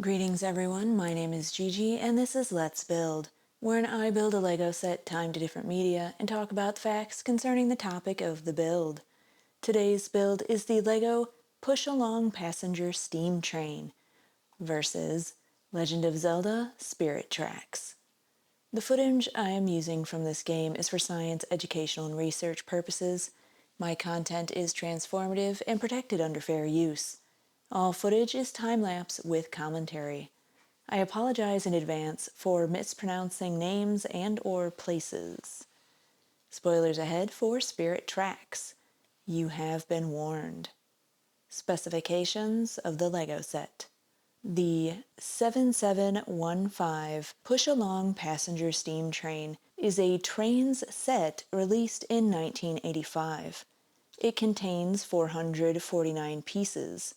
Greetings everyone, my name is Gigi and this is Let's Build, wherein I build a Lego set timed to different media and talk about facts concerning the topic of the build. Today's build is the Lego Push-Along Passenger Steam Train versus Legend of Zelda Spirit Tracks. The footage I am using from this game is for science, educational, and research purposes. My content is transformative and protected under fair use. All footage is time-lapse with commentary. I apologize in advance for mispronouncing names and/or places. Spoilers ahead for Spirit Tracks. You have been warned. Specifications of the Lego set. The 7715 Push-Along Passenger Steam Train is a trains set released in 1985. It contains 449 pieces.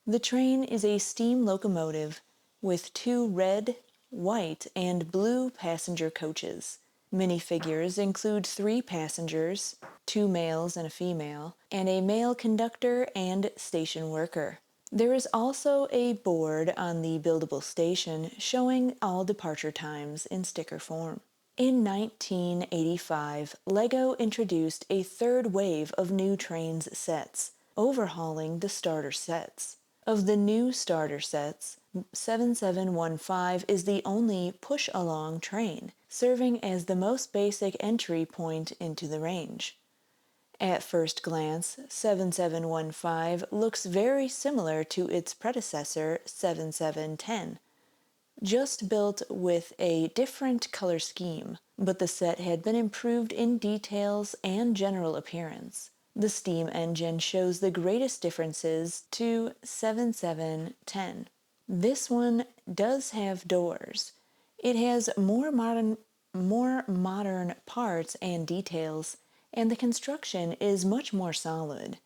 The train is a steam locomotive with 2 red, white, and blue passenger coaches. Minifigures include 3 passengers, 2 males and a female, and a male conductor and station worker. There is also a board on the buildable station showing all departure times in sticker form. In 1985, LEGO introduced a third wave of new trains sets, overhauling the starter sets. Of the new starter sets, 7715 is the only push-along train, serving as the most basic entry point into the range. At first glance, 7715 looks very similar to its predecessor 7710, just built with a different color scheme, but the set had been improved in details and general appearance. The steam engine shows the greatest differences to 7710. This one does have doors. It has more modern parts and details, and the construction is much more solid.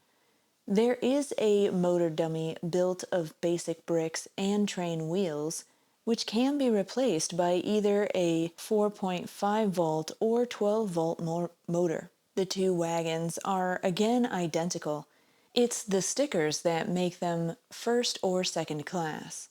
There is a motor dummy built of basic bricks and train wheels, which can be replaced by either a 4.5 volt or 12 volt motor. The 2 wagons are again identical. It's the stickers that make them first or second class.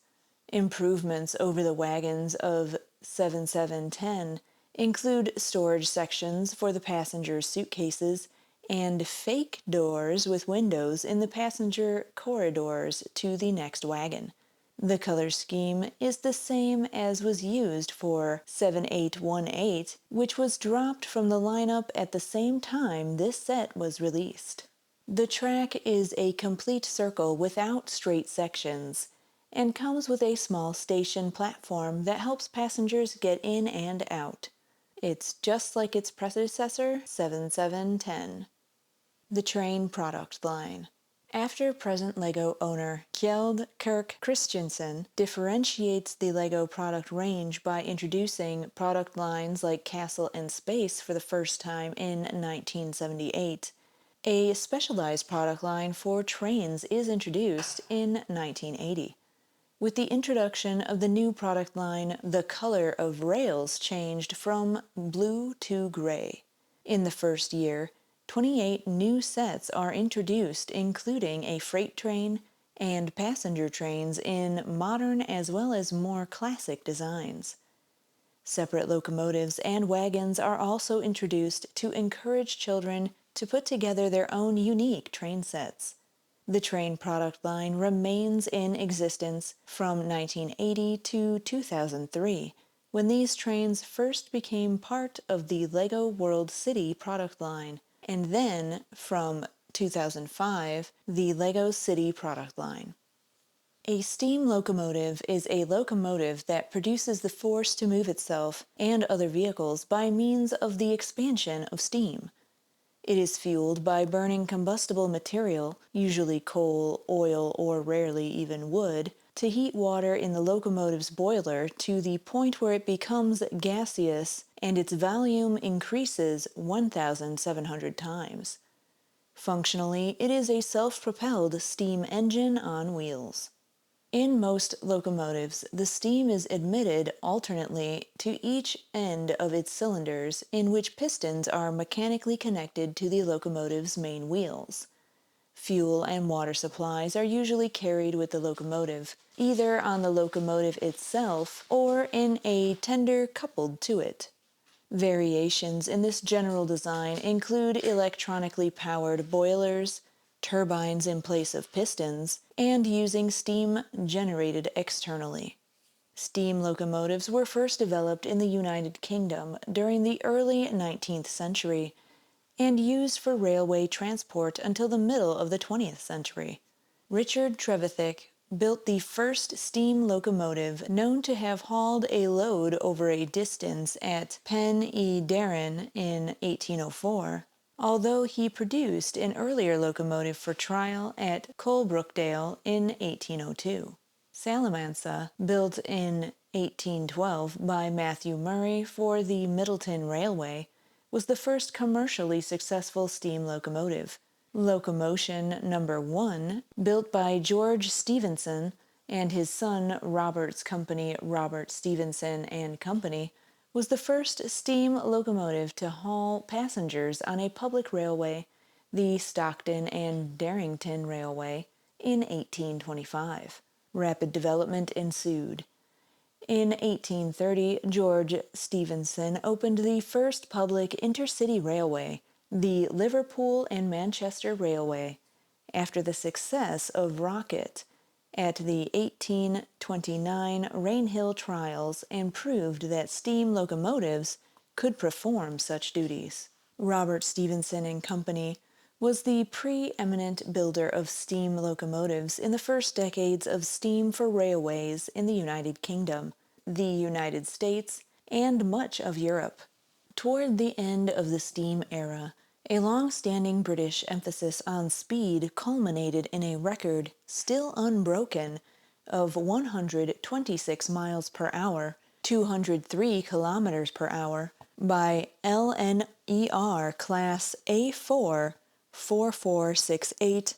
Improvements over the wagons of 7710 include storage sections for the passengers' suitcases and fake doors with windows in the passenger corridors to the next wagon. The color scheme is the same as was used for 7818, which was dropped from the lineup at the same time this set was released. The track is a complete circle without straight sections, and comes with a small station platform that helps passengers get in and out. It's just like its predecessor, 7710. The train product line. After present LEGO owner Kjeld Kirk Christiansen differentiates the LEGO product range by introducing product lines like Castle and Space for the first time in 1978, a specialized product line for trains is introduced in 1980. With the introduction of the new product line, the color of rails changed from blue to gray. In the first year, 28 new sets are introduced, including a freight train and passenger trains in modern as well as more classic designs. Separate locomotives and wagons are also introduced to encourage children to put together their own unique train sets. The train product line remains in existence from 1980 to 2003, when these trains first became part of the LEGO World City product line, and then, from 2005, the LEGO City product line. A steam locomotive is a locomotive that produces the force to move itself and other vehicles by means of the expansion of steam. It is fueled by burning combustible material, usually coal, oil, or rarely even wood, to heat water in the locomotive's boiler to the point where it becomes gaseous and its volume increases 1,700 times. Functionally, it is a self-propelled steam engine on wheels. In most locomotives, the steam is admitted alternately to each end of its cylinders, in which pistons are mechanically connected to the locomotive's main wheels. Fuel and water supplies are usually carried with the locomotive, either on the locomotive itself or in a tender coupled to it. Variations in this general design include electronically powered boilers, turbines in place of pistons, and using steam generated externally. Steam locomotives were first developed in the United Kingdom during the early 19th century and used for railway transport until the middle of the 20th century. Richard Trevithick built the first steam locomotive known to have hauled a load over a distance at Pen y Darren in 1804, although he produced an earlier locomotive for trial at Coalbrookdale in 1802. Salamanca, built in 1812 by Matthew Murray for the Middleton Railway, was the first commercially successful steam locomotive. Locomotion Number 1, built by George Stephenson and his son Robert's company Robert Stephenson and Company, was the first steam locomotive to haul passengers on a public railway, the Stockton and Darrington Railway, in 1825. Rapid development ensued. In 1830, George Stephenson opened the first public intercity railway, the Liverpool and Manchester Railway, after the success of Rocket at the 1829 Rainhill trials, and proved that steam locomotives could perform such duties. Robert Stephenson and Company was the preeminent builder of steam locomotives in the first decades of steam for railways in the United Kingdom, the United States, and much of Europe. Toward the end of the steam era, a long-standing British emphasis on speed culminated in a record, still unbroken, of 126 miles per hour, 203 kilometers per hour, by LNER Class A4 4468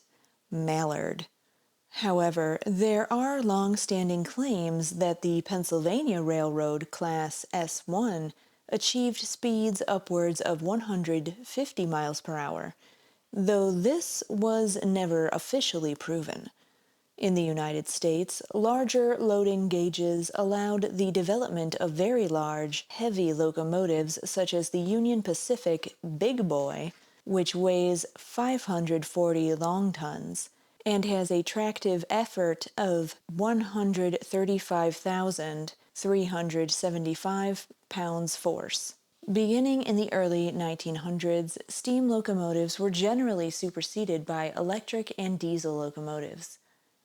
Mallard. However, there are long-standing claims that the Pennsylvania Railroad Class S1 achieved speeds upwards of 150 miles per hour, though this was never officially proven. In the United States, larger loading gauges allowed the development of very large, heavy locomotives such as the Union Pacific Big Boy, which weighs 540 long tons and has a tractive effort of 135,375 pounds force. Beginning in the early 1900s, steam locomotives were generally superseded by electric and diesel locomotives,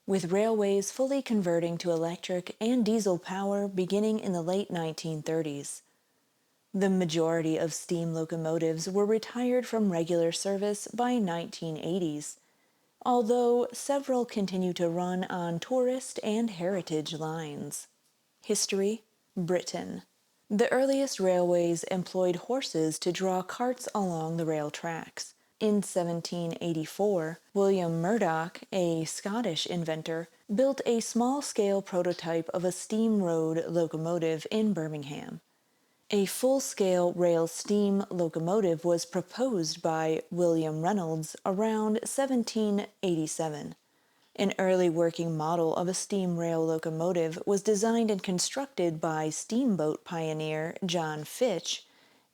with railways fully converting to electric and diesel power beginning in the late 1930s. The majority of steam locomotives were retired from regular service by 1980s, although several continue to run on tourist and heritage lines. History: Britain. The earliest railways employed horses to draw carts along the rail tracks. In 1784, William Murdoch, a Scottish inventor, built a small-scale prototype of a steam road locomotive in Birmingham. A full-scale rail steam locomotive was proposed by William Reynolds around 1787. An early working model of a steam rail locomotive was designed and constructed by steamboat pioneer John Fitch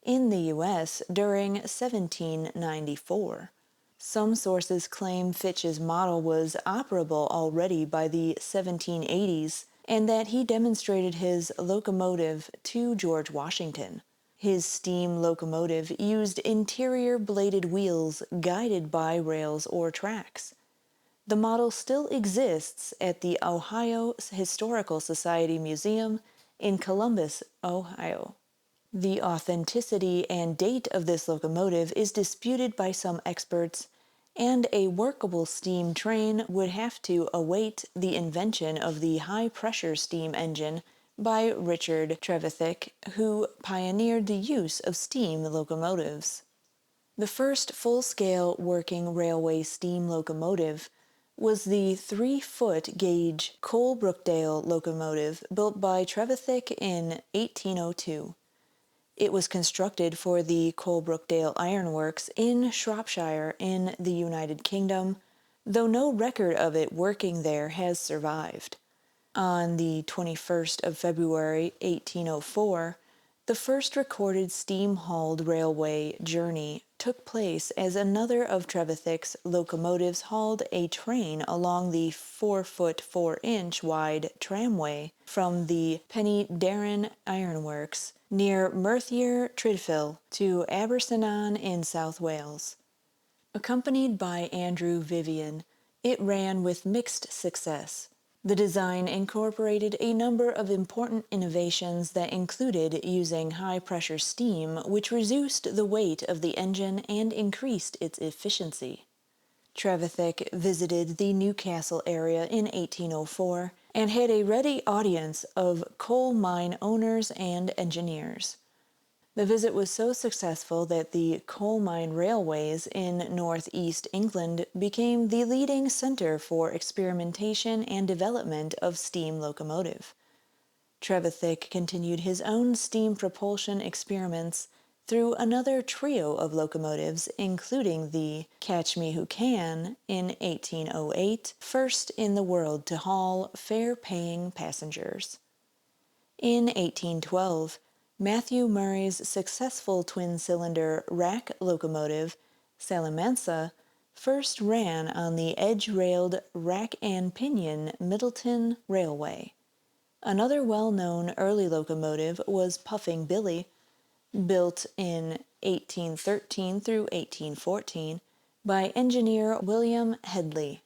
in the U.S. during 1794. Some sources claim Fitch's model was operable already by the 1780s, and that he demonstrated his locomotive to George Washington. His steam locomotive used interior bladed wheels guided by rails or tracks. The model still exists at the Ohio Historical Society Museum in Columbus, Ohio. The authenticity and date of this locomotive is disputed by some experts, and a workable steam train would have to await the invention of the high-pressure steam engine by Richard Trevithick, who pioneered the use of steam locomotives. The first full-scale working railway steam locomotive was the 3-foot gauge Coalbrookdale locomotive built by Trevithick in 1802. It was constructed for the Coalbrookdale Iron Works in Shropshire in the United Kingdom, though no record of it working there has survived. On the 21st of February, 1804, the first recorded steam-hauled railway journey took place as another of Trevithick's locomotives hauled a train along the 4-foot 4-inch wide tramway from the Penydarren Ironworks near Merthyr Tydfil to Abercynon in South Wales. Accompanied by Andrew Vivian, it ran with mixed success. The design incorporated a number of important innovations that included using high-pressure steam, which reduced the weight of the engine and increased its efficiency. Trevithick visited the Newcastle area in 1804 and had a ready audience of coal mine owners and engineers. The visit was so successful that the coal mine railways in northeast England became the leading center for experimentation and development of steam locomotive. Trevithick continued his own steam propulsion experiments through another trio of locomotives, including the Catch Me Who Can in 1808, first in the world to haul fare-paying passengers. In 1812, Matthew Murray's successful twin-cylinder rack locomotive, Salamanca, first ran on the edge-railed rack and pinion Middleton Railway. Another well-known early locomotive was Puffing Billy, built in 1813 through 1814 by engineer William Headley.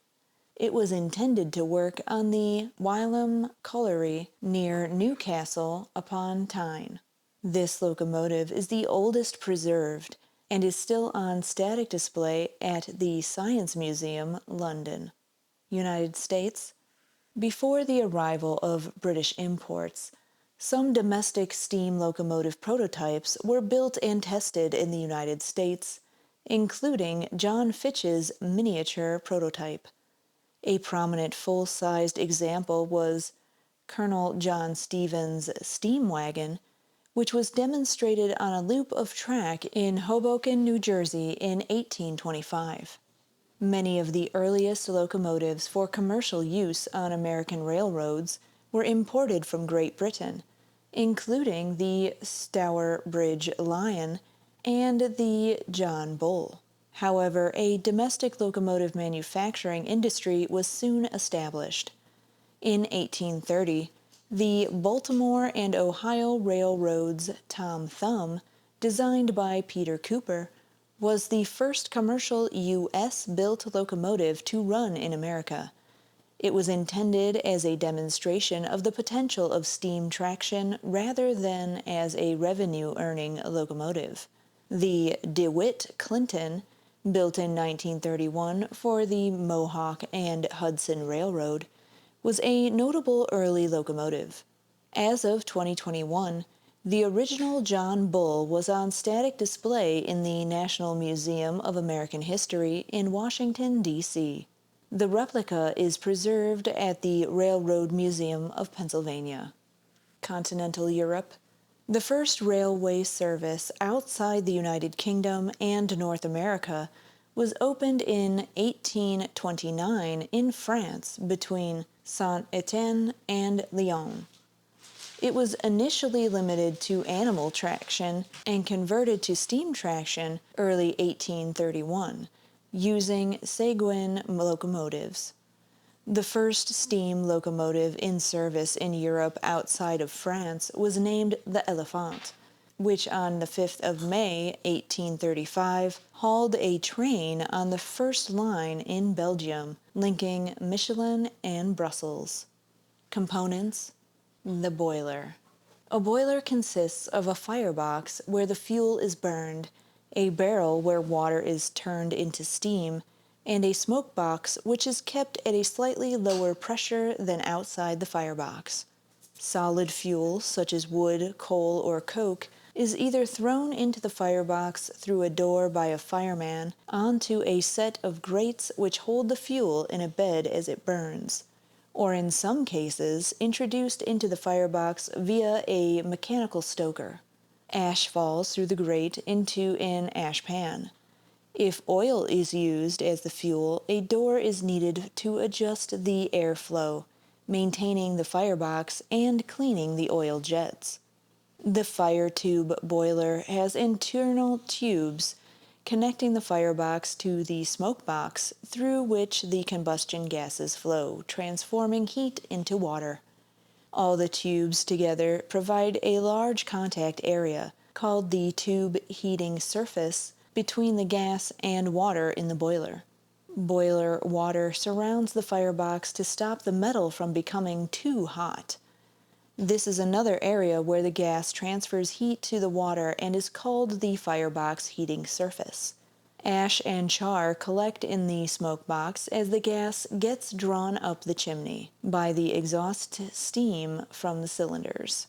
It was intended to work on the Wylam Colliery near Newcastle upon Tyne. This locomotive is the oldest preserved and is still on static display at the Science Museum, London. United States. Before the arrival of British imports, some domestic steam locomotive prototypes were built and tested in the United States, including John Fitch's miniature prototype. A prominent full-sized example was Colonel John Stevens' steam wagon, which was demonstrated on a loop of track in Hoboken, New Jersey in 1825. Many of the earliest locomotives for commercial use on American railroads were imported from Great Britain, including the Stourbridge Lion and the John Bull. However, a domestic locomotive manufacturing industry was soon established. In 1830, the Baltimore and Ohio Railroad's Tom Thumb, designed by Peter Cooper, was the first commercial U.S.-built locomotive to run in America. It was intended as a demonstration of the potential of steam traction rather than as a revenue-earning locomotive. The DeWitt Clinton, built in 1931 for the Mohawk and Hudson Railroad, was a notable early locomotive. As of 2021, the original John Bull was on static display in the National Museum of American History in Washington, D.C. The replica is preserved at the Railroad Museum of Pennsylvania. Continental Europe. The first railway service outside the United Kingdom and North America was opened in 1829 in France between Saint-Étienne and Lyon. It was initially limited to animal traction and converted to steam traction early 1831, using Seguin locomotives. The first steam locomotive in service in Europe outside of France was named the Elephant, which on the 5th of May, 1835, hauled a train on the first line in Belgium, linking Michelin and Brussels. Components. The boiler. A boiler consists of a firebox where the fuel is burned, a barrel where water is turned into steam, and a smoke box which is kept at a slightly lower pressure than outside the firebox. Solid fuel, such as wood, coal, or coke, is either thrown into the firebox through a door by a fireman onto a set of grates which hold the fuel in a bed as it burns, or in some cases introduced into the firebox via a mechanical stoker. Ash falls through the grate into an ash pan. If oil is used as the fuel, a door is needed to adjust the airflow, maintaining the firebox and cleaning the oil jets. The fire tube boiler has internal tubes connecting the firebox to the smoke box through which the combustion gases flow, transforming heat into water. All the tubes together provide a large contact area, called the tube heating surface, between the gas and water in the boiler. Boiler water surrounds the firebox to stop the metal from becoming too hot. This is another area where the gas transfers heat to the water and is called the firebox heating surface. Ash and char collect in the smoke box as the gas gets drawn up the chimney by the exhaust steam from the cylinders.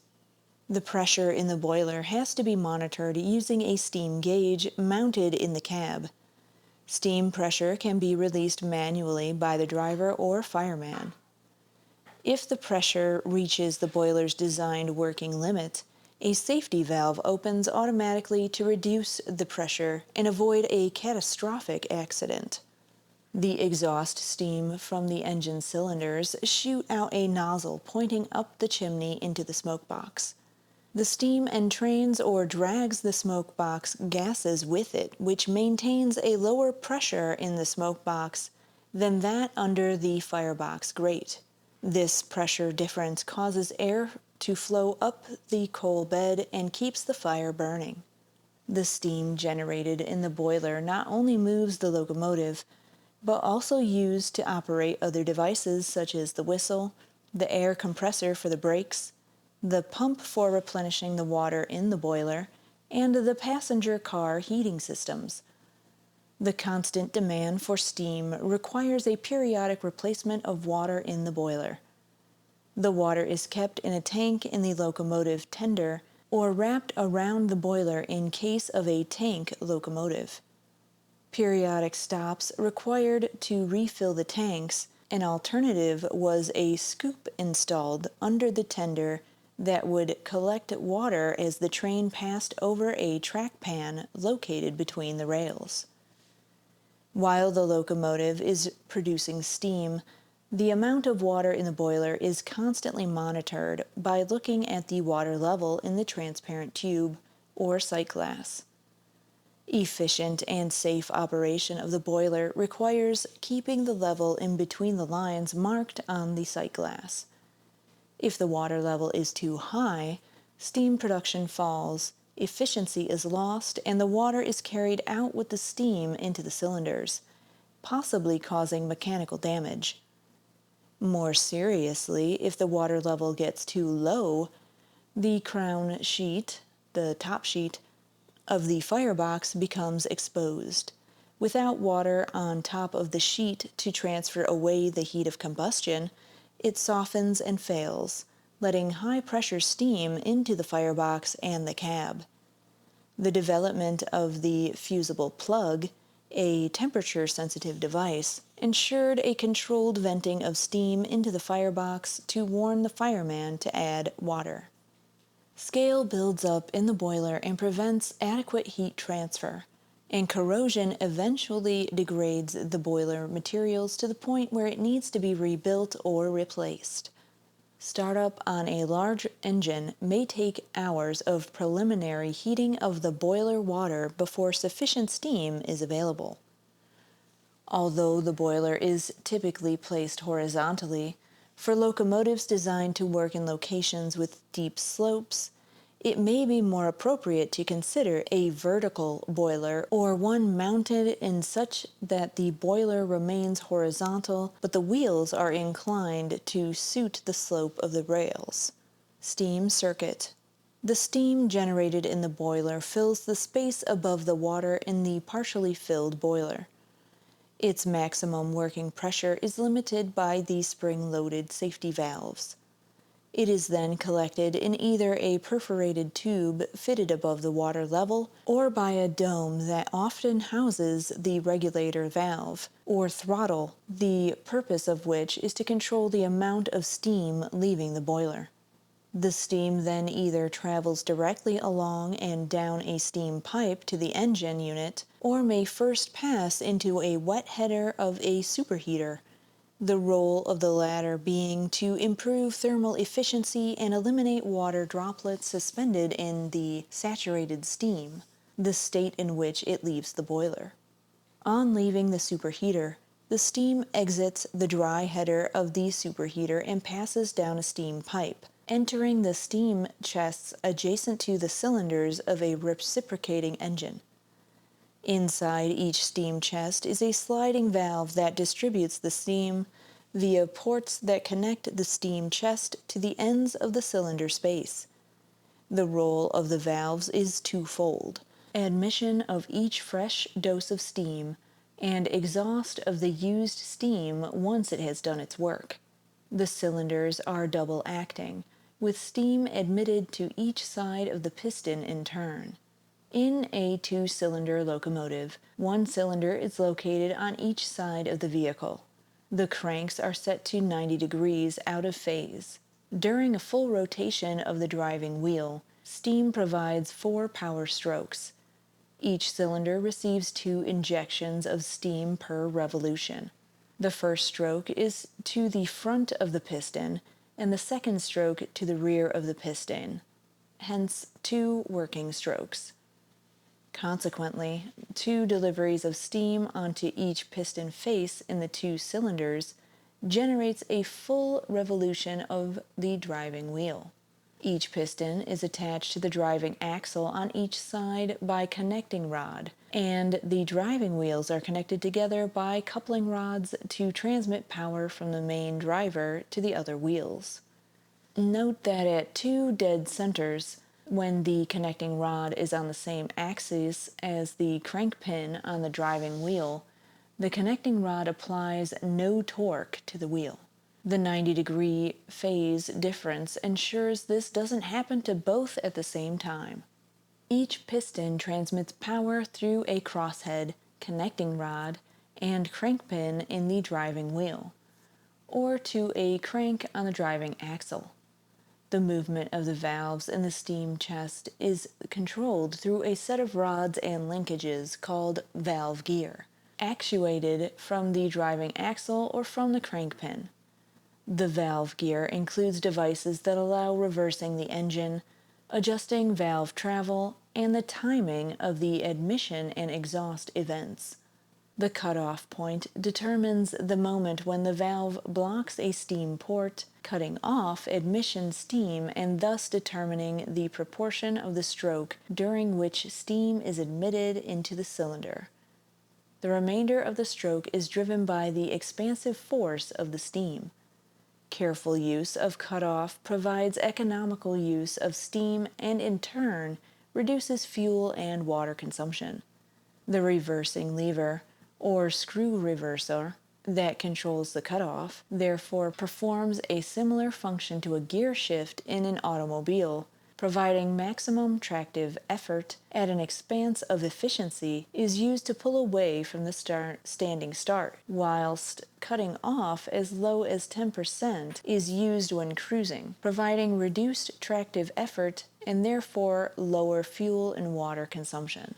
The pressure in the boiler has to be monitored using a steam gauge mounted in the cab. Steam pressure can be released manually by the driver or fireman. If the pressure reaches the boiler's designed working limit, a safety valve opens automatically to reduce the pressure and avoid a catastrophic accident. The exhaust steam from the engine cylinders shoot out a nozzle pointing up the chimney into the smoke box. The steam entrains or drags the smoke box gases with it, which maintains a lower pressure in the smoke box than that under the firebox grate. This pressure difference causes air to flow up the coal bed and keeps the fire burning. The steam generated in the boiler not only moves the locomotive, but also used to operate other devices such as the whistle, the air compressor for the brakes, the pump for replenishing the water in the boiler, and the passenger car heating systems. The constant demand for steam requires a periodic replacement of water in the boiler. The water is kept in a tank in the locomotive tender or wrapped around the boiler in case of a tank locomotive. Periodic stops required to refill the tanks. An alternative was a scoop installed under the tender that would collect water as the train passed over a track pan located between the rails. While the locomotive is producing steam, the amount of water in the boiler is constantly monitored by looking at the water level in the transparent tube or sight glass. Efficient and safe operation of the boiler requires keeping the level in between the lines marked on the sight glass. If the water level is too high, steam production falls, efficiency is lost, and the water is carried out with the steam into the cylinders, possibly causing mechanical damage. More seriously, if the water level gets too low, the crown sheet, the top sheet, of the firebox becomes exposed. Without water on top of the sheet to transfer away the heat of combustion, it softens and fails, letting high-pressure steam into the firebox and the cab. The development of the fusible plug, a temperature-sensitive device, ensured a controlled venting of steam into the firebox to warn the fireman to add water. Scale builds up in the boiler and prevents adequate heat transfer, and corrosion eventually degrades the boiler materials to the point where it needs to be rebuilt or replaced. Startup on a large engine may take hours of preliminary heating of the boiler water before sufficient steam is available. Although the boiler is typically placed horizontally, for locomotives designed to work in locations with steep slopes, it may be more appropriate to consider a vertical boiler or one mounted in such that the boiler remains horizontal but the wheels are inclined to suit the slope of the rails. Steam circuit. The steam generated in the boiler fills the space above the water in the partially filled boiler. Its maximum working pressure is limited by the spring-loaded safety valves. It is then collected in either a perforated tube fitted above the water level or by a dome that often houses the regulator valve, or throttle, the purpose of which is to control the amount of steam leaving the boiler. The steam then either travels directly along and down a steam pipe to the engine unit, or may first pass into a wet header of a superheater, the role of the latter being to improve thermal efficiency and eliminate water droplets suspended in the saturated steam, the state in which it leaves the boiler. On leaving the superheater, the steam exits the dry header of the superheater and passes down a steam pipe, entering the steam chests adjacent to the cylinders of a reciprocating engine. Inside each steam chest is a sliding valve that distributes the steam via ports that connect the steam chest to the ends of the cylinder space. The role of the valves is twofold: admission of each fresh dose of steam and exhaust of the used steam once it has done its work. The cylinders are double acting, with steam admitted to each side of the piston in turn. In a two-cylinder locomotive, one cylinder is located on each side of the vehicle. The cranks are set to 90 degrees out of phase. During a full rotation of the driving wheel, steam provides 4 power strokes. Each cylinder receives 2 injections of steam per revolution. The first stroke is to the front of the piston, and the second stroke to the rear of the piston, hence 2 working strokes. Consequently, 2 deliveries of steam onto each piston face in the 2 cylinders generates a full revolution of the driving wheel. Each piston is attached to the driving axle on each side by connecting rod, and the driving wheels are connected together by coupling rods to transmit power from the main driver to the other wheels. Note that at 2 dead centers, when the connecting rod is on the same axis as the crank pin on the driving wheel, the connecting rod applies no torque to the wheel. The 90-degree phase difference ensures this doesn't happen to both at the same time. Each piston transmits power through a crosshead, connecting rod, and crank pin in the driving wheel, or to a crank on the driving axle. The movement of the valves in the steam chest is controlled through a set of rods and linkages called valve gear, actuated from the driving axle or from the crank pin. The valve gear includes devices that allow reversing the engine, adjusting valve travel, and the timing of the admission and exhaust events. The cutoff point determines the moment when the valve blocks a steam port, cutting off admission steam and thus determining the proportion of the stroke during which steam is admitted into the cylinder. The remainder of the stroke is driven by the expansive force of the steam. Careful use of cutoff provides economical use of steam and in turn reduces fuel and water consumption. The reversing lever, or screw reverser, that controls the cutoff, therefore performs a similar function to a gear shift in an automobile, providing maximum tractive effort at an expanse of efficiency is used to pull away from the standing start, whilst cutting off as low as 10% is used when cruising, providing reduced tractive effort and therefore lower fuel and water consumption.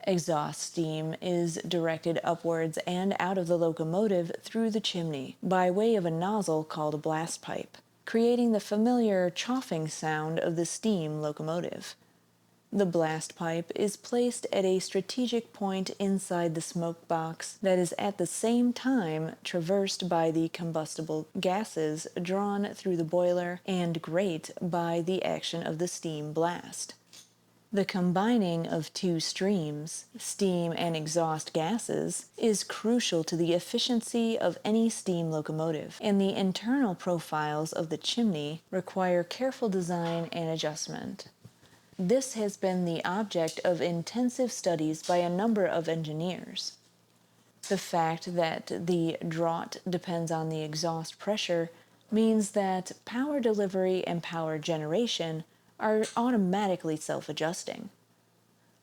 Exhaust steam is directed upwards and out of the locomotive through the chimney by way of a nozzle called a blast pipe, creating the familiar choughing sound of the steam locomotive. The blast pipe is placed at a strategic point inside the smoke box that is at the same time traversed by the combustible gases drawn through the boiler and grate by the action of the steam blast. The combining of 2 streams, steam and exhaust gases, is crucial to the efficiency of any steam locomotive, and the internal profiles of the chimney require careful design and adjustment. This has been the object of intensive studies by a number of engineers. The fact that the draught depends on the exhaust pressure means that power delivery and power generation are automatically self-adjusting.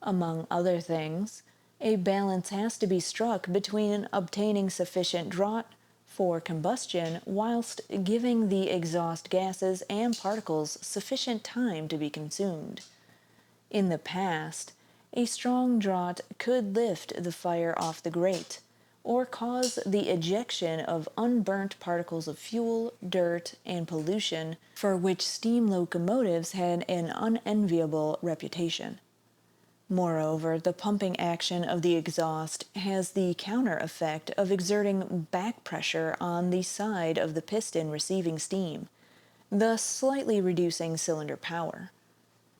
Among other things, a balance has to be struck between obtaining sufficient draught for combustion whilst giving the exhaust gases and particles sufficient time to be consumed. In the past, a strong draught could lift the fire off the grate, or cause the ejection of unburnt particles of fuel, dirt, and pollution, for which steam locomotives had an unenviable reputation. Moreover, the pumping action of the exhaust has the counter effect of exerting back pressure on the side of the piston receiving steam, thus slightly reducing cylinder power.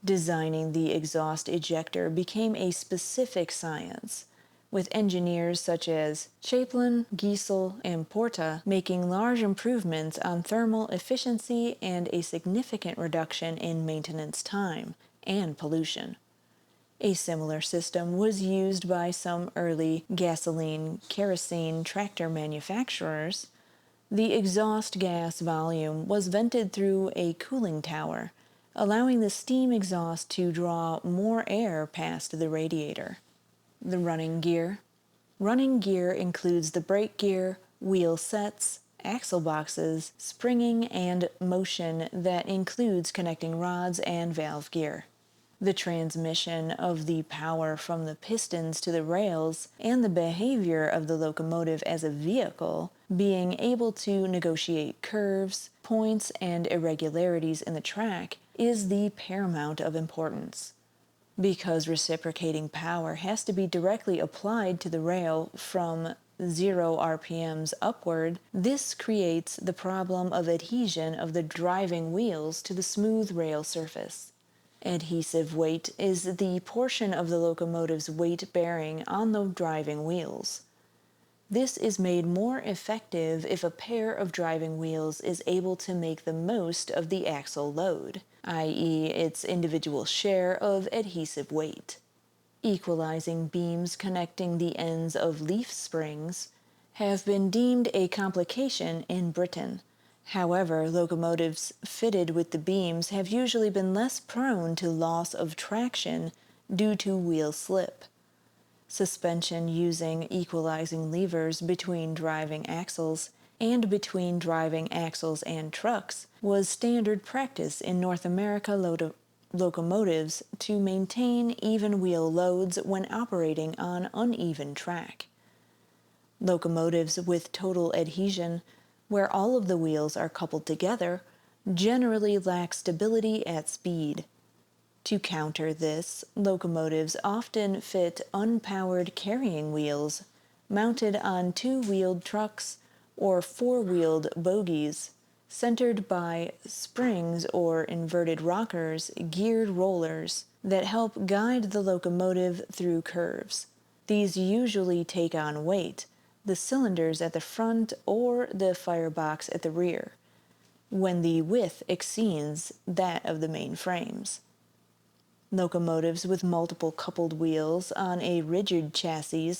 Designing the exhaust ejector became a specific science, with engineers such as Chaplin, Giesel, and Porta making large improvements on thermal efficiency and a significant reduction in maintenance time and pollution. A similar system was used by some early gasoline kerosene tractor manufacturers. The exhaust gas volume was vented through a cooling tower, allowing the steam exhaust to draw more air past the radiator. The running gear. Running gear includes the brake gear, wheel sets, axle boxes, springing, and motion that includes connecting rods and valve gear. The transmission of the power from the pistons to the rails, and the behavior of the locomotive as a vehicle, being able to negotiate curves, points, and irregularities in the track, is the paramount of importance. Because reciprocating power has to be directly applied to the rail from 0 RPMs upward, this creates the problem of adhesion of the driving wheels to the smooth rail surface. Adhesive weight is the portion of the locomotive's weight bearing on the driving wheels. This is made more effective if a pair of driving wheels is able to make the most of the axle load, i.e., its individual share of adhesive weight. Equalizing beams connecting the ends of leaf springs have been deemed a complication in Britain. However, locomotives fitted with the beams have usually been less prone to loss of traction due to wheel slip. Suspension using equalizing levers between driving axles and between driving axles and trucks was standard practice in North America locomotives to maintain even wheel loads when operating on uneven track. Locomotives with total adhesion, where all of the wheels are coupled together, generally lack stability at speed. To counter this, locomotives often fit unpowered carrying wheels mounted on two-wheeled trucks or four-wheeled bogies, centered by springs or inverted rockers, geared rollers that help guide the locomotive through curves. These usually take on weight, the cylinders at the front or the firebox at the rear, when the width exceeds that of the main frames. Locomotives with multiple coupled wheels on a rigid chassis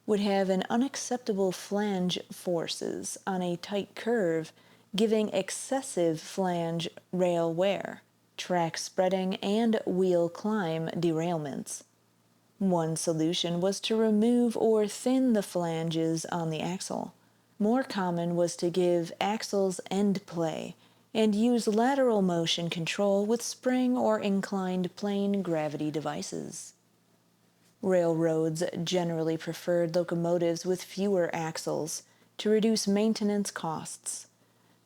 would have an unacceptable flange forces on a tight curve, giving excessive flange rail wear, track spreading, and wheel climb derailments. One solution was to remove or thin the flanges on the axle. More common was to give axles end play and use lateral motion control with spring or inclined plane gravity devices. Railroads generally preferred locomotives with fewer axles to reduce maintenance costs.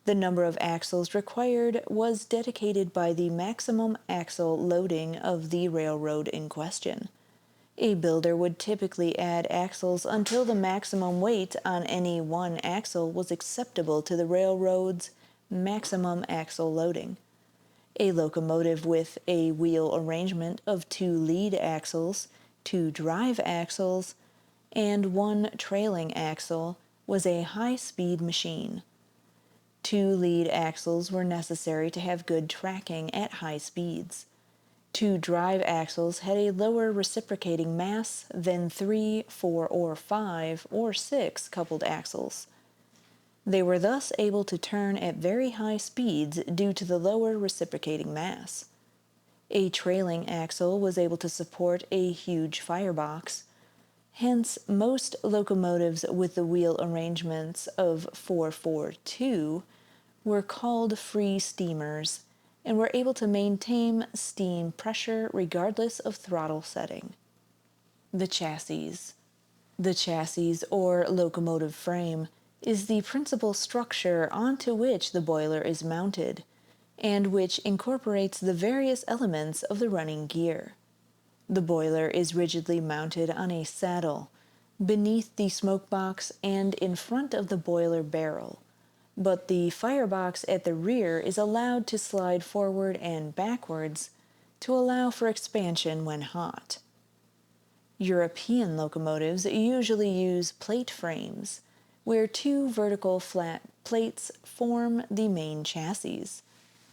The number of axles required was dedicated by the maximum axle loading of the railroad in question. A builder would typically add axles until the maximum weight on any one axle was acceptable to the railroad's maximum axle loading. A locomotive with a wheel arrangement of 2 lead axles, 2 drive axles, and 1 trailing axle was a high-speed machine. 2 lead axles were necessary to have good tracking at high speeds. 2 drive axles had a lower reciprocating mass than 3, 4, or 5, or 6 coupled axles. They were thus able to turn at very high speeds due to the lower reciprocating mass. A trailing axle was able to support a huge firebox. Hence, most locomotives with the wheel arrangements of 442 were called free steamers and were able to maintain steam pressure regardless of throttle setting. The chassis. The chassis, or locomotive frame, is the principal structure onto which the boiler is mounted, and which incorporates the various elements of the running gear. The boiler is rigidly mounted on a saddle, beneath the smoke box and in front of the boiler barrel, but the firebox at the rear is allowed to slide forward and backwards to allow for expansion when hot. European locomotives usually use plate frames, where two vertical flat plates form the main chassis,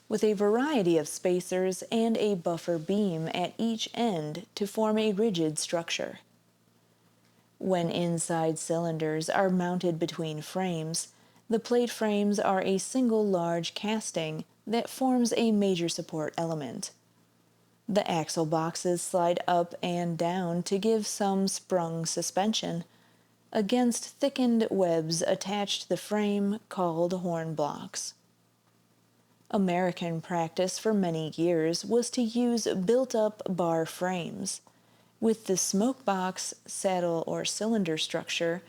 with a variety of spacers and a buffer beam at each end to form a rigid structure. When inside cylinders are mounted between frames, the plate frames are a single large casting that forms a major support element. The axle boxes slide up and down to give some sprung suspension against thickened webs attached to the frame called horn blocks. American practice for many years was to use built-up bar frames, with the smoke box, saddle, or cylinder structure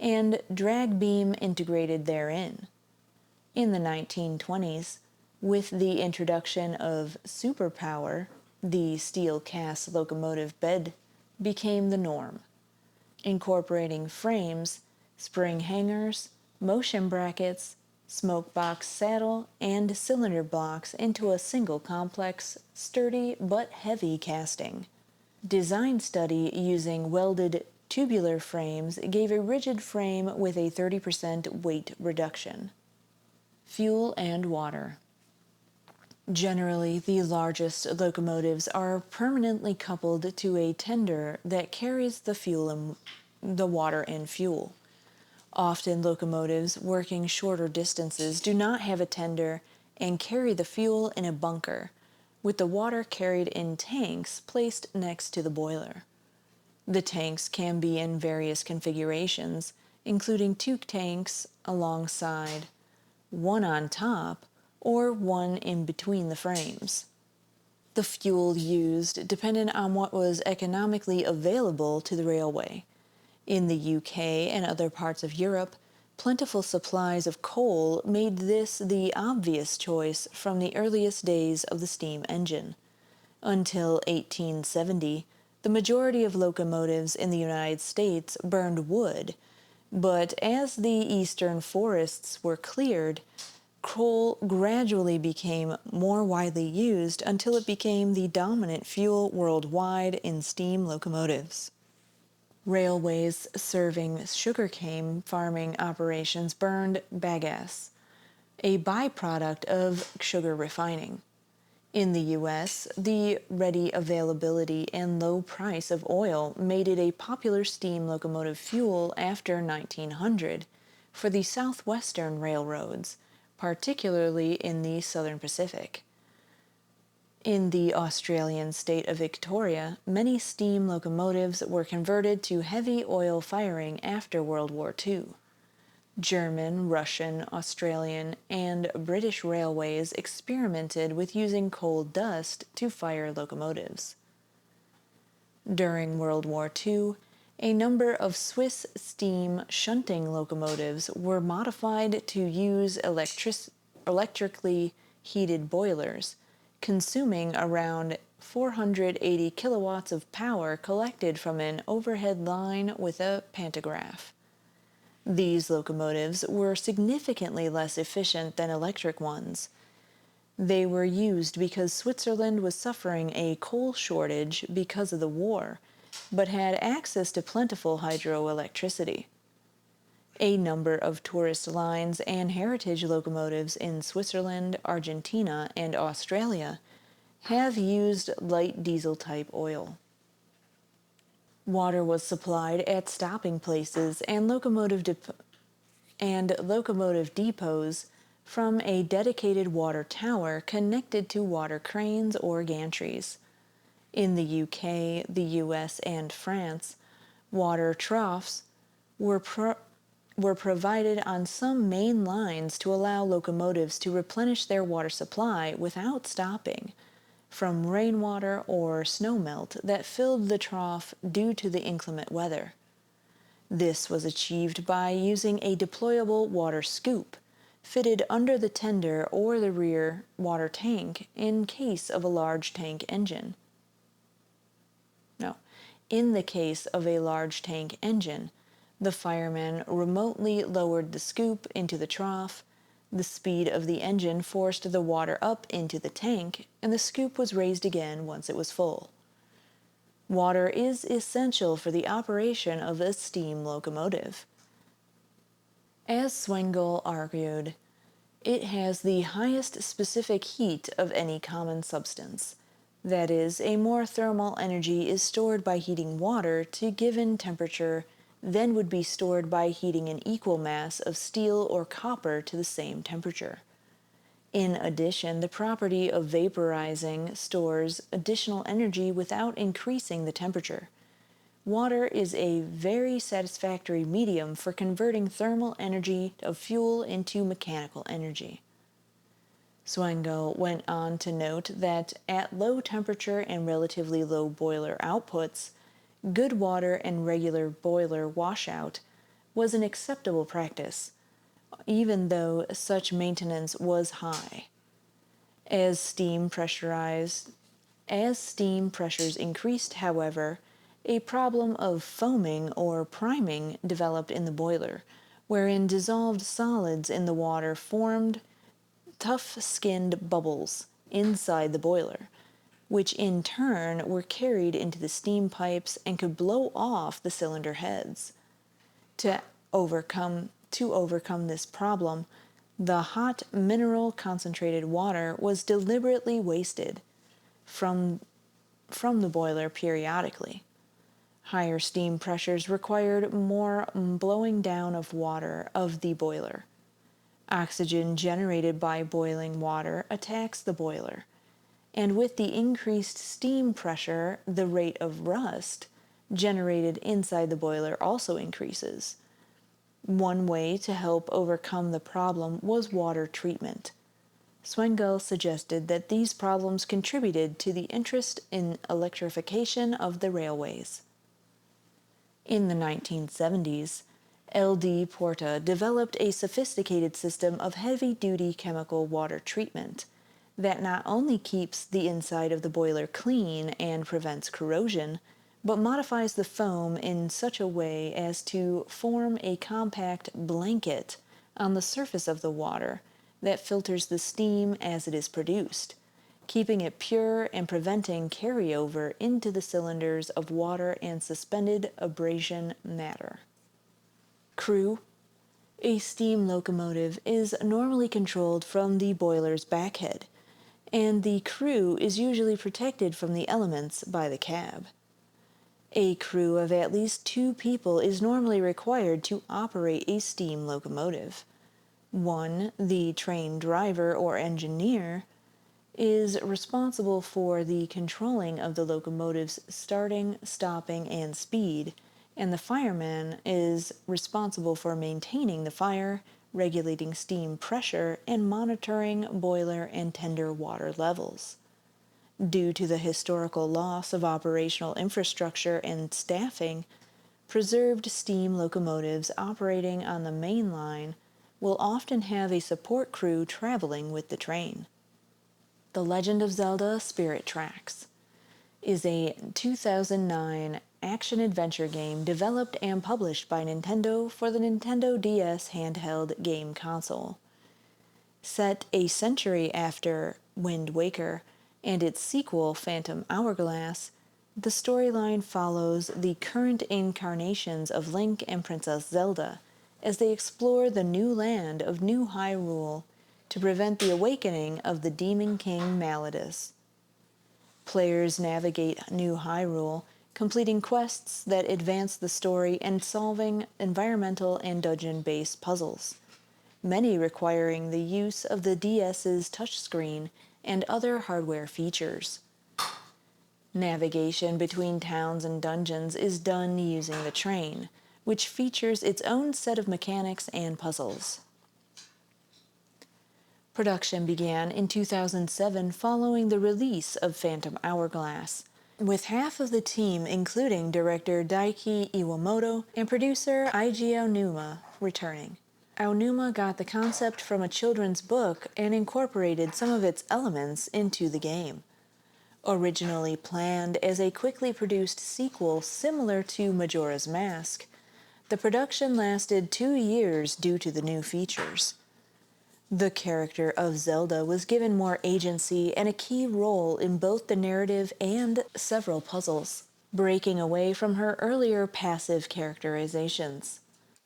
and drag beam integrated therein. In the 1920s, with the introduction of superpower, the steel cast locomotive bed became the norm, incorporating frames, spring hangers, motion brackets, smoke box saddle, and cylinder blocks into a single complex, sturdy but heavy casting. Design study using welded tubular frames gave a rigid frame with a 30% weight reduction. Fuel and water. Generally, the largest locomotives are permanently coupled to a tender that carries the water and fuel. Often locomotives working shorter distances do not have a tender and carry the fuel in a bunker, with the water carried in tanks placed next to the boiler. The tanks can be in various configurations, including two tanks alongside, one on top, or one in between the frames. The fuel used depended on what was economically available to the railway. In the UK and other parts of Europe, plentiful supplies of coal made this the obvious choice from the earliest days of the steam engine. Until 1870, the majority of locomotives in the United States burned wood, but as the eastern forests were cleared, coal gradually became more widely used until it became the dominant fuel worldwide in steam locomotives. Railways serving sugarcane farming operations burned bagasse, a byproduct of sugar refining. In the U.S., the ready availability and low price of oil made it a popular steam locomotive fuel after 1900 for the southwestern railroads, particularly in the Southern Pacific. In the Australian state of Victoria, many steam locomotives were converted to heavy oil firing after World War II. German, Russian, Australian, and British railways experimented with using coal dust to fire locomotives. During World War II, a number of Swiss steam shunting locomotives were modified to use electrically heated boilers, consuming around 480 kilowatts of power collected from an overhead line with a pantograph. These locomotives were significantly less efficient than electric ones. They were used because Switzerland was suffering a coal shortage because of the war, but had access to plentiful hydroelectricity. A number of tourist lines and heritage locomotives in Switzerland, Argentina, and Australia have used light diesel-type oil. Water was supplied at stopping places and locomotive depots from a dedicated water tower connected to water cranes or gantries. In the UK, the US, and France, Water troughs were, were provided on some main lines to allow locomotives to replenish their water supply without stopping from rainwater or snowmelt that filled the trough due to the inclement weather. This was achieved by using a deployable water scoop fitted under the tender or the rear water tank in case of a large tank engine. No, in the case of a large tank engine, the fireman remotely lowered the scoop into the trough. The speed of the engine forced the water up into the tank, and the scoop was raised again once it was full. Water is essential for the operation of a steam locomotive. As Zwengel argued, it has the highest specific heat of any common substance. That is, a more thermal energy is stored by heating water to a given temperature than would be stored by heating an equal mass of steel or copper to the same temperature. In addition, the property of vaporizing stores additional energy without increasing the temperature. Water is a very satisfactory medium for converting thermal energy of fuel into mechanical energy. Zwengel went on to note that at low temperature and relatively low boiler outputs, good water and regular boiler washout was an acceptable practice, even though such maintenance was high. As steam pressures increased, however, a problem of foaming or priming developed in the boiler, wherein dissolved solids in the water formed tough-skinned bubbles inside the boiler, which in turn were carried into the steam pipes and could blow off the cylinder heads. To overcome this problem, the hot mineral concentrated water was deliberately wasted from the boiler periodically. Higher steam pressures required more blowing down of water of the boiler. Oxygen generated by boiling water attacks the boiler, and with the increased steam pressure, the rate of rust generated inside the boiler also increases. One way to help overcome the problem was water treatment. Zwengel suggested that these problems contributed to the interest in electrification of the railways. In the 1970s, L.D. Porta developed a sophisticated system of heavy-duty chemical water treatment that not only keeps the inside of the boiler clean and prevents corrosion, but modifies the foam in such a way as to form a compact blanket on the surface of the water that filters the steam as it is produced, keeping it pure and preventing carryover into the cylinders of water and suspended abrasion matter. Crew. A steam locomotive is normally controlled from the boiler's backhead, and the crew is usually protected from the elements by the cab. A crew of at least 2 people is normally required to operate a steam locomotive. One, the train driver or engineer, is responsible for the controlling of the locomotive's starting, stopping, and speed, and the fireman is responsible for maintaining the fire, regulating steam pressure, and monitoring boiler and tender water levels. Due to the historical loss of operational infrastructure and staffing, preserved steam locomotives operating on the main line will often have a support crew traveling with the train. The Legend of Zelda Spirit Tracks is a 2009 action-adventure game developed and published by Nintendo for the Nintendo DS handheld game console. Set a century after Wind Waker and its sequel, Phantom Hourglass, the storyline follows the current incarnations of Link and Princess Zelda as they explore the new land of New Hyrule to prevent the awakening of the Demon King Malladus. Players navigate New Hyrule, completing quests that advance the story and solving environmental and dungeon-based puzzles, many requiring the use of the DS's touchscreen and other hardware features. Navigation between towns and dungeons is done using the train, which features its own set of mechanics and puzzles. Production began in 2007 following the release of Phantom Hourglass, with half of the team, including director Daiki Iwamoto and producer Eiji Aonuma, returning. Aonuma got the concept from a children's book and incorporated some of its elements into the game. Originally planned as a quickly produced sequel similar to Majora's Mask, the production lasted 2 years due to the new features. The character of Zelda was given more agency and a key role in both the narrative and several puzzles, breaking away from her earlier passive characterizations.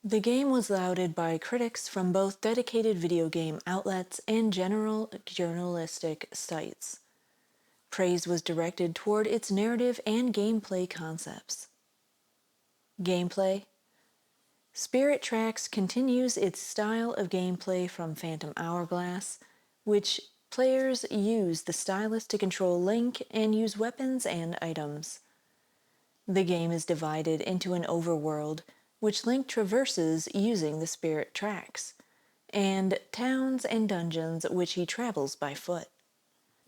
The game was lauded by critics from both dedicated video game outlets and general journalistic sites. Praise was directed toward its narrative and gameplay concepts. Gameplay. Spirit Tracks continues its style of gameplay from Phantom Hourglass, which players use the stylus to control Link and use weapons and items. The game is divided into an overworld, which Link traverses using the Spirit Tracks, and towns and dungeons which he travels by foot.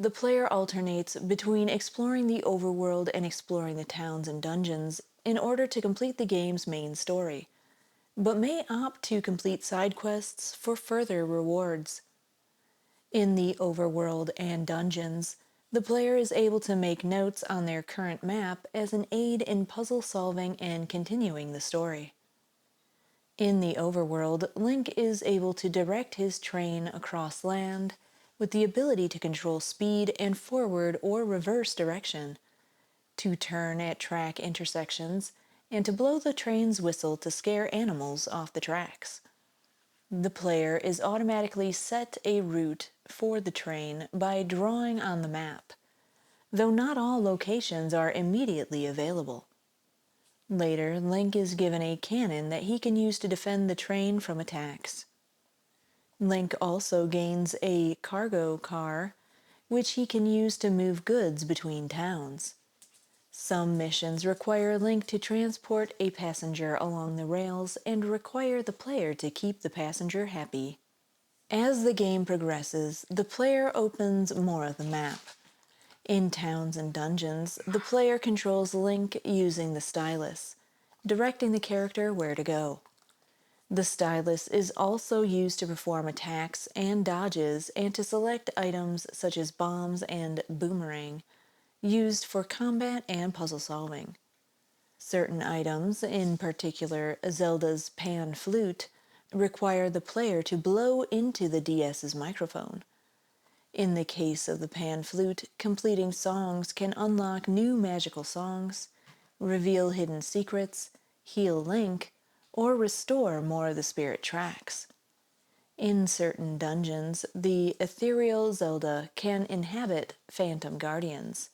The player alternates between exploring the overworld and exploring the towns and dungeons in order to complete the game's main story, but may opt to complete side quests for further rewards. In the overworld and dungeons, the player is able to make notes on their current map as an aid in puzzle solving and continuing the story. In the overworld, Link is able to direct his train across land with the ability to control speed and forward or reverse direction, to turn at track intersections, and to blow the train's whistle to scare animals off the tracks. The player is automatically set a route for the train by drawing on the map, though not all locations are immediately available. Later, Link is given a cannon that he can use to defend the train from attacks. Link also gains a cargo car, which he can use to move goods between towns. Some missions require Link to transport a passenger along the rails and require the player to keep the passenger happy. As the game progresses, the player opens more of the map. In towns and dungeons, the player controls Link using the stylus, directing the character where to go. The stylus is also used to perform attacks and dodges and to select items such as bombs and boomerang, used for combat and puzzle solving. Certain items, in particular Zelda's pan flute, require the player to blow into the DS's microphone. In the case of the pan flute, completing songs can unlock new magical songs, reveal hidden secrets, heal Link, or restore more of the Spirit Tracks. In certain dungeons, the ethereal Zelda can inhabit phantom guardians.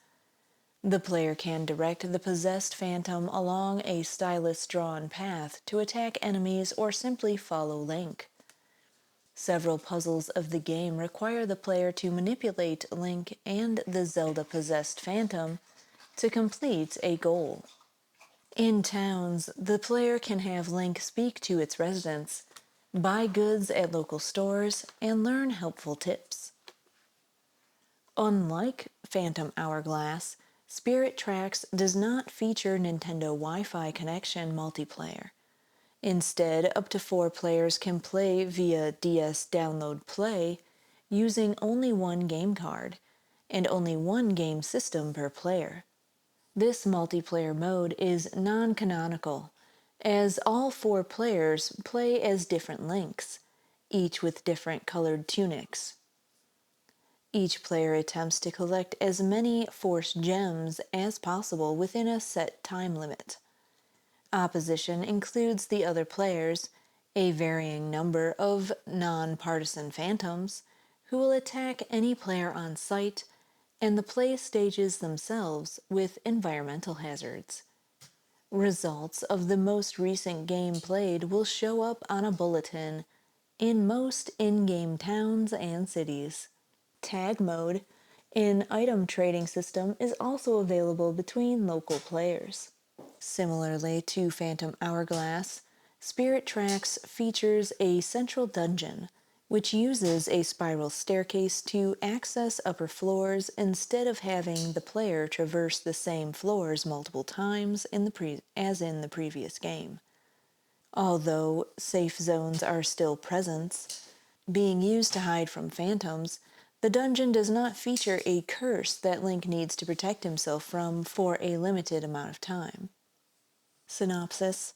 The player can direct the possessed phantom along a stylus-drawn path to attack enemies or simply follow Link. Several puzzles of the game require the player to manipulate Link and the Zelda-possessed phantom to complete a goal. In towns, the player can have Link speak to its residents, buy goods at local stores, and learn helpful tips. Unlike Phantom Hourglass, Spirit Tracks does not feature Nintendo Wi-Fi connection multiplayer. Instead, up to 4 players can play via DS Download Play using only one game card, and only one game system per player. This multiplayer mode is non-canonical, as all 4 players play as different Links, each with different colored tunics. Each player attempts to collect as many Force Gems as possible within a set time limit. Opposition includes the other players, a varying number of non-partisan phantoms, who will attack any player on sight, and the play stages themselves with environmental hazards. Results of the most recent game played will show up on a bulletin in most in-game towns and cities. Tag mode An item trading system is also available between local players. Similarly to Phantom Hourglass, Spirit Tracks features a central dungeon, which uses a spiral staircase to access upper floors instead of having the player traverse the same floors multiple times as in the previous game. Although safe zones are still present, being used to hide from phantoms, the dungeon does not feature a curse that Link needs to protect himself from for a limited amount of time. Synopsis: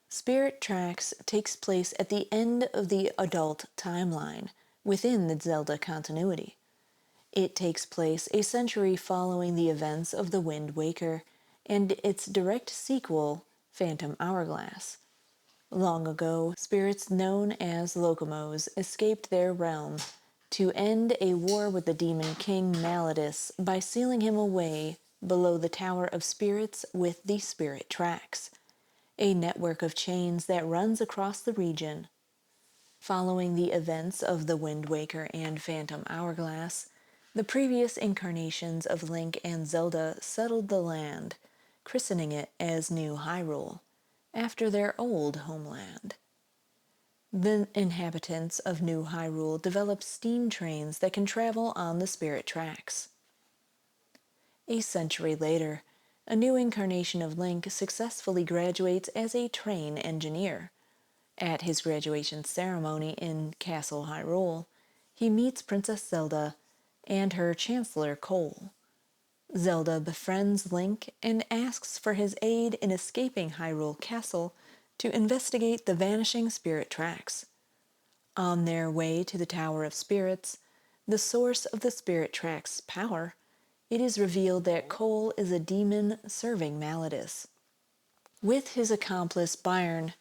Spirit Tracks takes place at the end of the adult timeline within the Zelda continuity. It takes place a century following the events of The Wind Waker and its direct sequel, Phantom Hourglass. Long ago, spirits known as locomotives escaped their realm to end a war with the demon king Malladus by sealing him away below the Tower of Spirits with the Spirit Tracks, a network of chains that runs across the region. Following the events of The Wind Waker and Phantom Hourglass, the previous incarnations of Link and Zelda settled the land, christening it as New Hyrule, after their old homeland. The inhabitants of New Hyrule develop steam trains that can travel on the Spirit Tracks. A century later, a new incarnation of Link successfully graduates as a train engineer. At his graduation ceremony in Castle Hyrule, he meets Princess Zelda and her Chancellor Cole. Zelda befriends Link and asks for his aid in escaping Hyrule Castle to investigate the vanishing Spirit Tracks. On their way to the Tower of Spirits, the source of the Spirit Tracks' power, it is revealed that Cole is a demon serving Malladus. With his accomplice Byrne,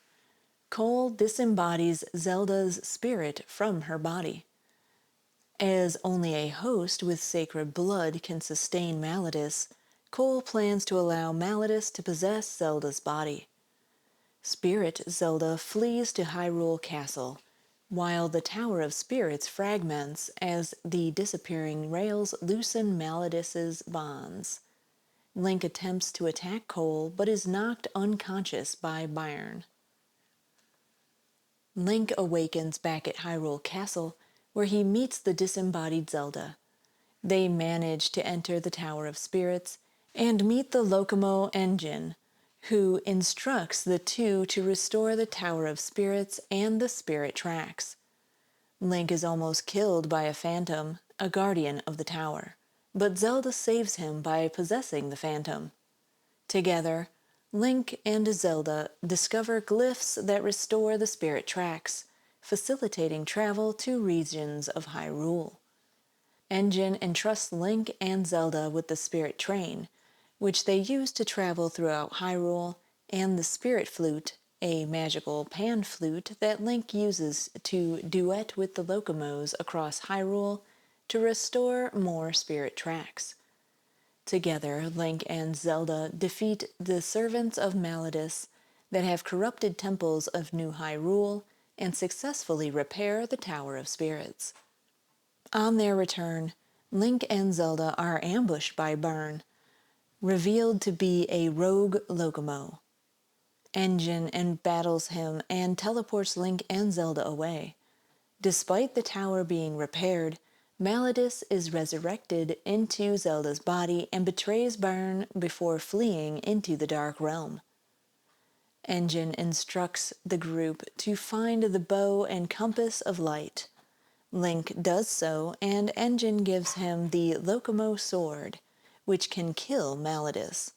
Cole disembodies Zelda's spirit from her body. As only a host with sacred blood can sustain Malladus, Cole plans to allow Malladus to possess Zelda's body. Spirit Zelda flees to Hyrule Castle, while the Tower of Spirits fragments as the disappearing rails loosen Malladus's bonds. Link attempts to attack Cole but is knocked unconscious by Byrne. Link awakens back at Hyrule Castle, where he meets the disembodied Zelda. They manage to enter the Tower of Spirits and meet the Locomo engine, who instructs the two to restore the Tower of Spirits and the Spirit Tracks. Link is almost killed by a phantom, a guardian of the tower, but Zelda saves him by possessing the phantom. Together, Link and Zelda discover glyphs that restore the Spirit Tracks, facilitating travel to regions of Hyrule. Engine entrusts Link and Zelda with the Spirit Train, which they use to travel throughout Hyrule, and the Spirit Flute, a magical pan flute that Link uses to duet with the locomotives across Hyrule to restore more Spirit Tracks. Together, Link and Zelda defeat the servants of Malladus that have corrupted temples of New Hyrule and successfully repair the Tower of Spirits. On their return, Link and Zelda are ambushed by Byrne, revealed to be a rogue Locomo. Engine embattles him and teleports Link and Zelda away. Despite the tower being repaired, Malladus is resurrected into Zelda's body and betrays Byrne before fleeing into the Dark Realm. Engine instructs the group to find the bow and compass of light. Link does so, and Engine gives him the Locomo sword, which can kill Malladus.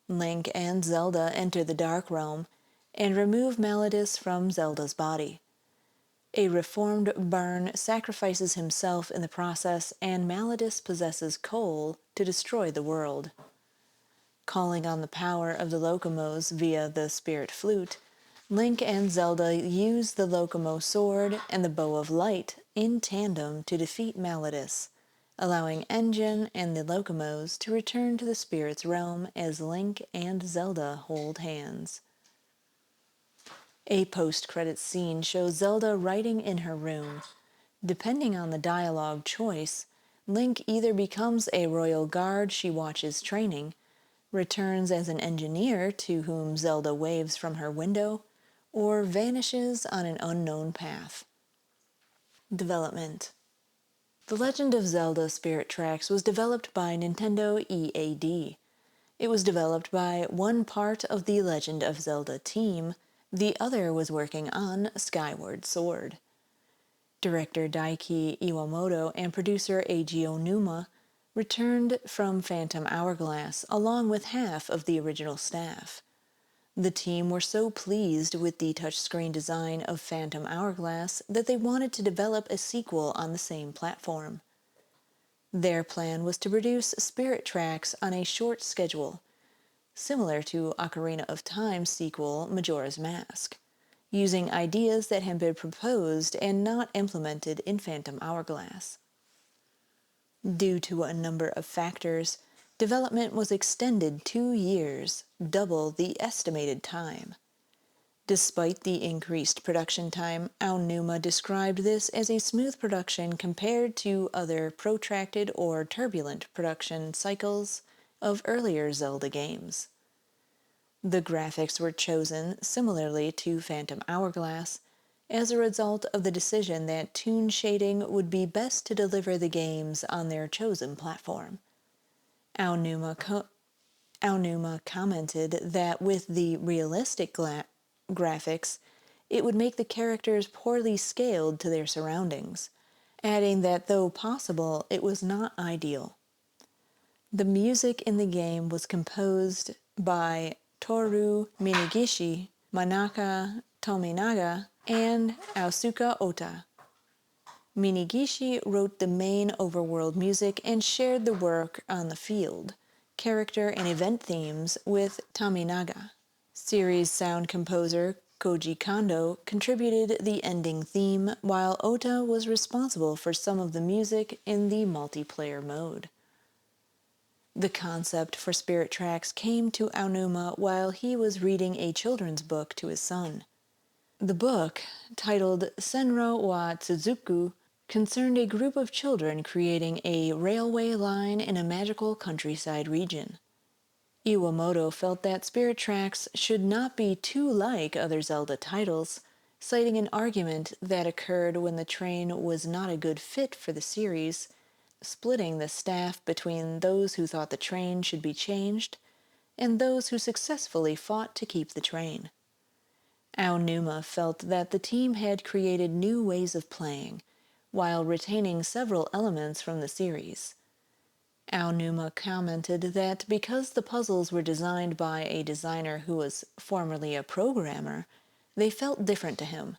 Link and Zelda enter the Dark Realm and remove Malladus from Zelda's body. A reformed Byrne sacrifices himself in the process, and Malladus possesses Cole to destroy the world. Calling on the power of the Locomos via the Spirit Flute, Link and Zelda use the Locomo sword and the Bow of Light in tandem to defeat Malladus, allowing Engine and the Locomos to return to the Spirit's realm as Link and Zelda hold hands. A post-credits scene shows Zelda writing in her room. Depending on the dialogue choice, Link either becomes a royal guard she watches training, returns as an engineer to whom Zelda waves from her window, or vanishes on an unknown path. Development. The Legend of Zelda Spirit Tracks was developed by Nintendo EAD. It was developed by one part of the Legend of Zelda team, the other was working on Skyward Sword. Director Daiki Iwamoto and producer Eiji Onuma returned from Phantom Hourglass along with half of the original staff. The team were so pleased with the touchscreen design of Phantom Hourglass that they wanted to develop a sequel on the same platform. Their plan was to produce Spirit Tracks on a short schedule, similar to Ocarina of Time's sequel Majora's Mask, using ideas that had been proposed and not implemented in Phantom Hourglass. Due to a number of factors, development was extended 2 years, double the estimated time. Despite the increased production time, Aonuma described this as a smooth production compared to other protracted or turbulent production cycles of earlier Zelda games. The graphics were chosen similarly to Phantom Hourglass as a result of the decision that toon shading would be best to deliver the games on their chosen platform. Aonuma commented that with the realistic graphics, it would make the characters poorly scaled to their surroundings, adding that though possible, it was not ideal. The music in the game was composed by Toru Minigishi, Manaka Tominaga, and Aosuka Ota. Minigishi wrote the main overworld music and shared the work on the field, character and event themes with Tominaga. Series sound composer Koji Kondo contributed the ending theme, while Ota was responsible for some of the music in the multiplayer mode. The concept for Spirit Tracks came to Aonuma while he was reading a children's book to his son. The book, titled Senro wa Tsuzuku, concerned a group of children creating a railway line in a magical countryside region. Iwamoto felt that Spirit Tracks should not be too like other Zelda titles, citing an argument that occurred when the train was not a good fit for the series, splitting the staff between those who thought the train should be changed and those who successfully fought to keep the train. Aonuma felt that the team had created new ways of playing, while retaining several elements from the series. Aonuma commented that because the puzzles were designed by a designer who was formerly a programmer, they felt different to him.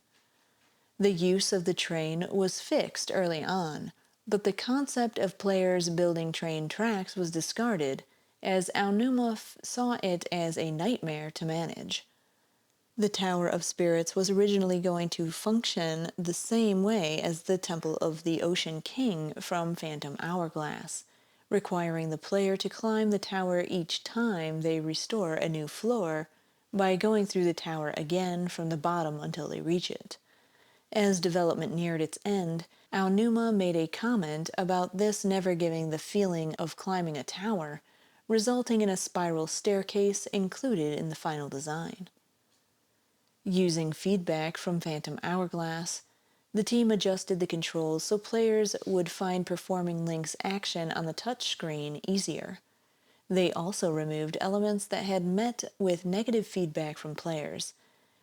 The use of the train was fixed early on, but the concept of players building train tracks was discarded, as Aonuma saw it as a nightmare to manage. The Tower of Spirits was originally going to function the same way as the Temple of the Ocean King from Phantom Hourglass, requiring the player to climb the tower each time they restore a new floor by going through the tower again from the bottom until they reach it. As development neared its end, Aonuma made a comment about this never giving the feeling of climbing a tower, resulting in a spiral staircase included in the final design. Using feedback from Phantom Hourglass, the team adjusted the controls so players would find performing Link's action on the touchscreen easier. They also removed elements that had met with negative feedback from players,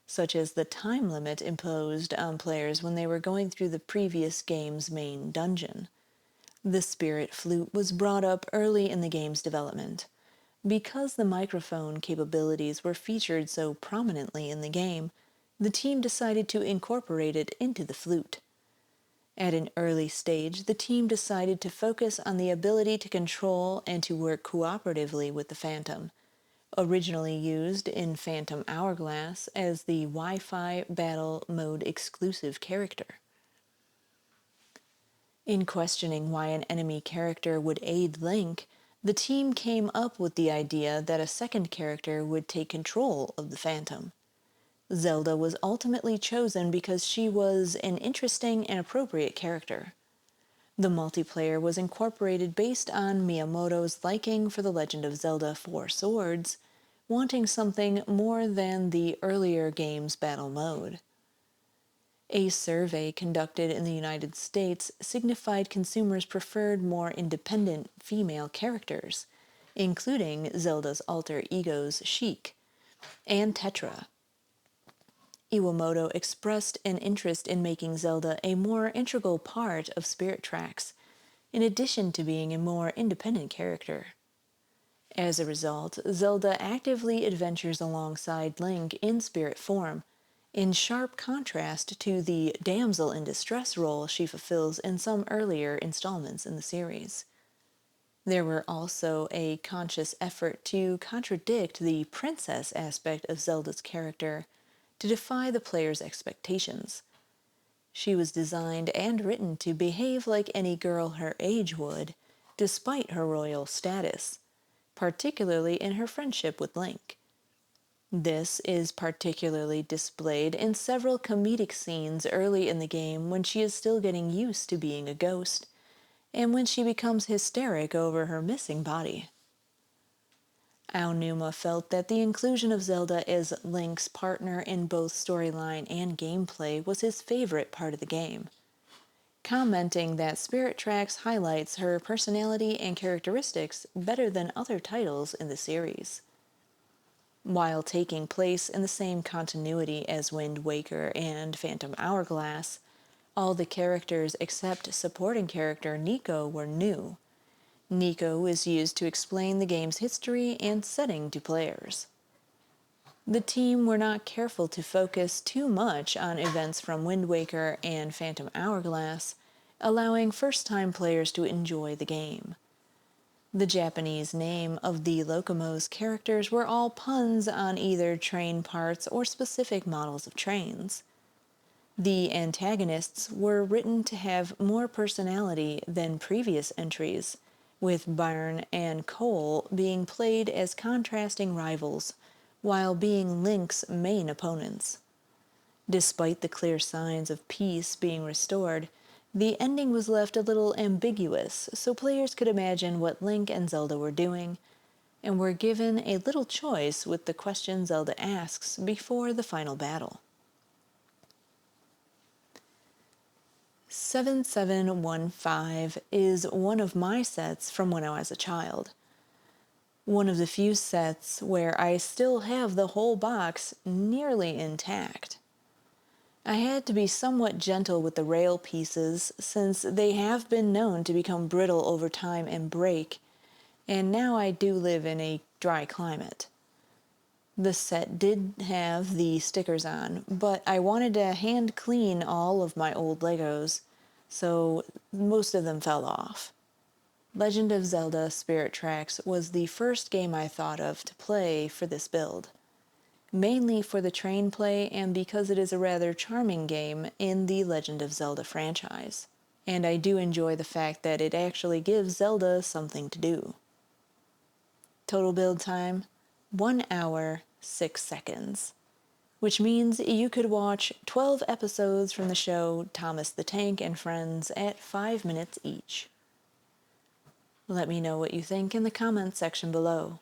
such as the time limit imposed on players when they were going through the previous game's main dungeon. The Spirit Flute was brought up early in the game's development. Because the microphone capabilities were featured so prominently in the game, the team decided to incorporate it into the flute. At an early stage, the team decided to focus on the ability to control and to work cooperatively with the Phantom, originally used in Phantom Hourglass as the Wi-Fi Battle Mode exclusive character. In questioning why an enemy character would aid Link, the team came up with the idea that a second character would take control of the Phantom. Zelda was ultimately chosen because she was an interesting and appropriate character. The multiplayer was incorporated based on Miyamoto's liking for The Legend of Zelda Four Swords, wanting something more than the earlier game's battle mode. A survey conducted in the United States signified consumers preferred more independent female characters, including Zelda's alter egos Sheik and Tetra. Iwamoto expressed an interest in making Zelda a more integral part of Spirit Tracks, in addition to being a more independent character. As a result, Zelda actively adventures alongside Link in spirit form, in sharp contrast to the damsel in distress role she fulfills in some earlier installments in the series. There were also a conscious effort to contradict the princess aspect of Zelda's character to defy the player's expectations. She was designed and written to behave like any girl her age would, despite her royal status, particularly in her friendship with Link. This is particularly displayed in several comedic scenes early in the game when she is still getting used to being a ghost, and when she becomes hysteric over her missing body. Aonuma felt that the inclusion of Zelda as Link's partner in both storyline and gameplay was his favorite part of the game, commenting that Spirit Tracks highlights her personality and characteristics better than other titles in the series. While taking place in the same continuity as Wind Waker and Phantom Hourglass, all the characters except supporting character Nico were new. Nico is used to explain the game's history and setting to players. The team were not careful to focus too much on events from Wind Waker and Phantom Hourglass, allowing first-time players to enjoy the game. The Japanese name of the locomotive's characters were all puns on either train parts or specific models of trains. The antagonists were written to have more personality than previous entries, with Byrne and Cole being played as contrasting rivals, while being Link's main opponents. Despite the clear signs of peace being restored, the ending was left a little ambiguous, so players could imagine what Link and Zelda were doing, and were given a little choice with the question Zelda asks before the final battle. 7715 is one of my sets from when I was a child. One of the few sets where I still have the whole box nearly intact. I had to be somewhat gentle with the rail pieces since they have been known to become brittle over time and break, and now I do live in a dry climate. The set did have the stickers on, but I wanted to hand clean all of my old Legos, so most of them fell off. Legend of Zelda Spirit Tracks was the first game I thought of to play for this build, mainly for the train play and because it is a rather charming game in the Legend of Zelda franchise, and I do enjoy the fact that it actually gives Zelda something to do. Total build time, 1 hour, 6 seconds, which means you could watch 12 episodes from the show Thomas the Tank and Friends at 5 minutes each. Let me know what you think in the comments section below.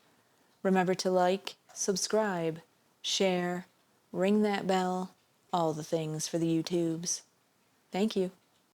Remember to like, subscribe, share, ring that bell, all the things for the YouTubes. Thank you.